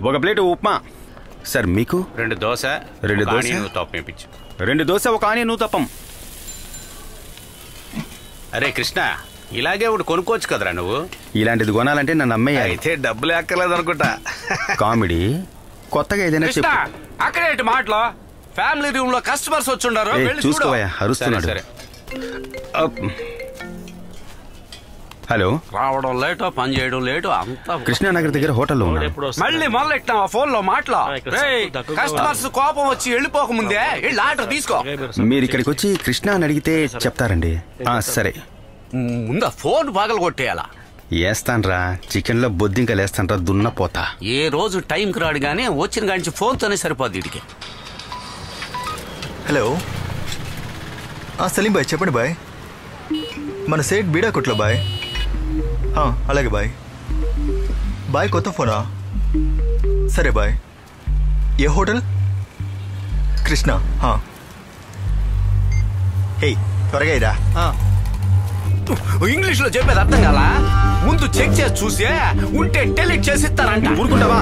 ఒక plate upma sir. మీకు 2 దోశ, 2 దోశ, ఊతప్పం వేయించు. 2 దోశ, ఒక ఆనియన్ ఊతప్పం. అరే కృష్ణ, ఇలాగే ఒకటి కొనుక్కోవచ్చు కదరా నువ్వు. ఇలాంటిది కొనాలంటే నన్ను అమ్మయ్య. అయితే డబ్బులు ఎక్కలేదు అనుకుంటా. కామెడీ కొత్తగా ఏదైనా చెప్పు. అక్కడేంటి మాటలో ఫ్యామిలీ రూమ్ లో కస్టమర్స్ వచ్చుండారు. చూసుకోవయ్యా, అరుస్తున్నాడు. సరే. హలో. రావడం లేటో, పని చేయడం లేటో అంతా. కృష్ణానగర్ దగ్గర హోటల్లో ఉన్నా. మళ్ళీ మొదలెట్టావా ఫోన్ లో మాటలో? కస్టమర్స్ కోపం వచ్చి వెళ్ళిపోకముందే వెళ్ళి ఆర్డర్ తీసుకో. మీరు ఇక్కడికి వచ్చి కృష్ణ అని అడిగితే చెప్తారండి. సరే. ముందా ఫోన్ పగలు కొట్టేయాలా? వేస్తాన్రా, చికెన్ లో బొద్దింకలు వేస్తాన్రా, దున్నపోతా. ఏ రోజు టైంకి రాడు గానీ వచ్చిన గాంచి ఫోన్ తోనే సరిపోద్ది వీడికి. హలో, సలీం బాయ్ చెప్పండి బాయ్. మన సేట్ బీడా కొట్లో బాయ్. అలాగే బాయ్. బాయ్ కొత్త ఫోనా? సరే బాయ్. ఏ హోటల్? కృష్ణ. హే త్వరగా ఇరా. ఇంగ్లీష్ లో చెప్పేది అర్థం కాలా? ముందు చెక్ చేసి చూసే ఉంటే టెలిట్ చేసి ఇస్తారంట. ఊరుకుంటావా?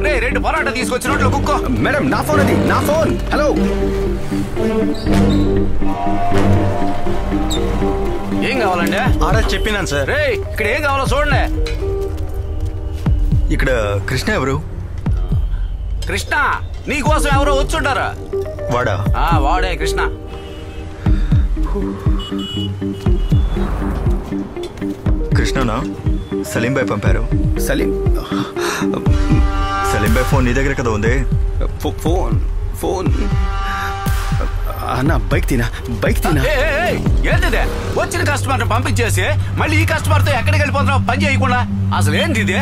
రే 2 పరాటా తీసుకొచ్చి రోడ్లో కుక్కో. మేడం నా ఫోన్, అది నా ఫోన్. హలో, ఏం కావాలండి? ఆర్డర్ చెప్పినాను సార్. రే ఇక్కడ ఏం కావాలో చూడండి. ఇక్కడ కృష్ణ ఎవరు? కృష్ణ నీకోసం ఎవరో వచ్చుంటారా? వాడా? వాడే కృష్ణ. కృష్ణనా? సలీం బాయ్ పంపారు. సలీం బాయ్ ఫోన్ నీ దగ్గర కదా ఉంది. ఫోన్ అన్న, బైక్ తినా. ఏంటిదే? వచ్చిన కస్టమర్ పంపించేసి మళ్ళీ ఈ కస్టమర్ తో ఎక్కడికి వెళ్ళిపోతున్నావు పని చేయకుండా? అసలు ఏంటి ఇదే?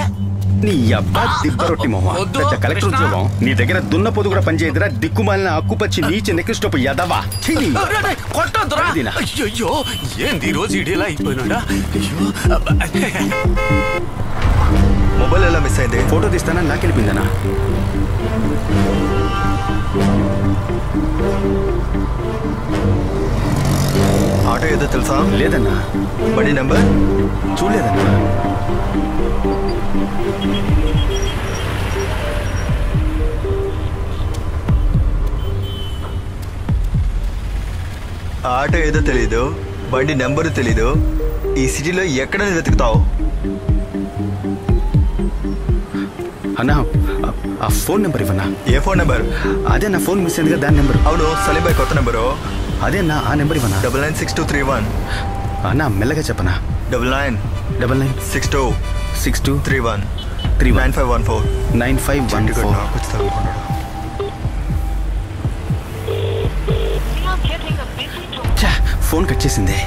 నీ అబ్బా దిబ్బరొట్టి మొహ, పెద్ద కలెక్టర్ ఉద్యోగం. నీ దగ్గర దున్న పొద్దు కూడా పనిచేయదురా, దిక్కుమాలిన అక్కుపచ్చి నీచి నెక్కిస్టోపు ఎదవా. కొట్టొద్దురా. అయ్యో ఏంది ఈ రోజు ఇడేలా అయిపోయినాడా? మొబైల్ ఎలా మిస్ అయింది? ఫోటో తీస్తానా? నాకెళ్ళిపోయిందనా? ఆటో ఏదో తెలుసా? లేదన్నా. బండి నెంబర్ చూడలేదన్నా. ఆటో ఏదో తెలీదు, బండి నెంబరు తెలీదు. ఈ సిటీలో ఎక్కడ వెతుకుతావు? అన్నా ఆ ఫోన్ నెంబర్ ఇవ్వన్నా. ఏ ఫోన్ నెంబర్? అదే నా ఫోన్ మిస్ అయిందిగా, దాని నెంబర్. అవును, సలీం బాయ్ కొత్త నెంబరు. అదే నా ఆ నెంబర్ ఇవ్వనా. 996231. అన్నా మెల్లగా చెప్పనా. 996261 9514. ఫోన్ కట్ చేసింది.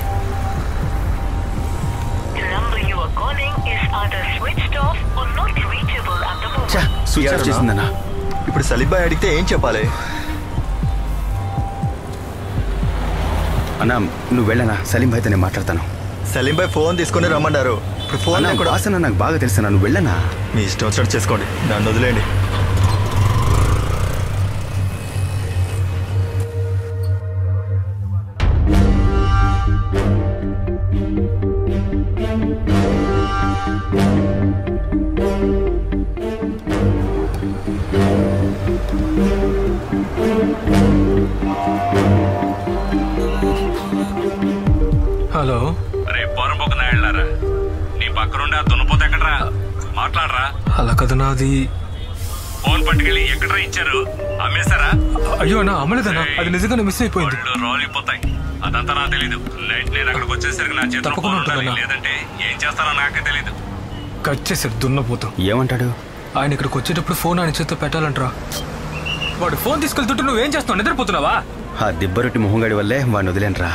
స్విచ్ ఆఫ్ చేసిందన్నా. ఇప్పుడు సలీం బాయ్ అడిగితే ఏం చెప్పాలి? అన్నా నువ్వు వెళ్ళనా, సలీం బాయ్తో నేను మాట్లాడతాను. సలీం బాయ్ ఫోన్ తీసుకుని రమ్మన్నారు. ఇప్పుడు ఫోన్ కూడా ఆసన నాకు బాగా తెలుసా, నువ్వు వెళ్ళనా. మీ ఇష్టం వచ్చినట్టు చేసుకోండి, నన్ను వదిలేండి. హలో. రే పొరబొక్క నాయళ్ళారా, నీ పక్కనుండి ఆ దున్నపోతే ఎక్కడరా? మాట్లాడరా. అలా కదా నాది. ఫోన్ పట్టుకెళ్ళి ఎక్కడరా ఇచ్చారు? అమ్మేశారా? అయ్యో అన్న, అమ్మలేదన్నా, అది నిజంగానే మిస్ అయిపోయింది. రోలిపోతాయి, అదంతా నాకు తెలీదు. నైట్ నేను అక్కడికి వచ్చేసరికి నా చేతిలో ఫోన్ ఉండాలి, లేదంటే ఏం చేస్తారో నాకే తెలీదు. కట్ చేశారు దున్నపోతాం. ఏమంటాడు? ఆయన ఇక్కడికి వచ్చేటప్పుడు ఫోన్ ఆయన చేతితో పెట్టాలంటరా. వాడు ఫోన్ తీసుకెళ్తుంటే నువ్వేం చేస్తున్నావు? నిద్రపోతున్నావా? ఆ దిబ్బరొట్టి మొహంగాడి వల్లే వాడిని వదిలేనరా.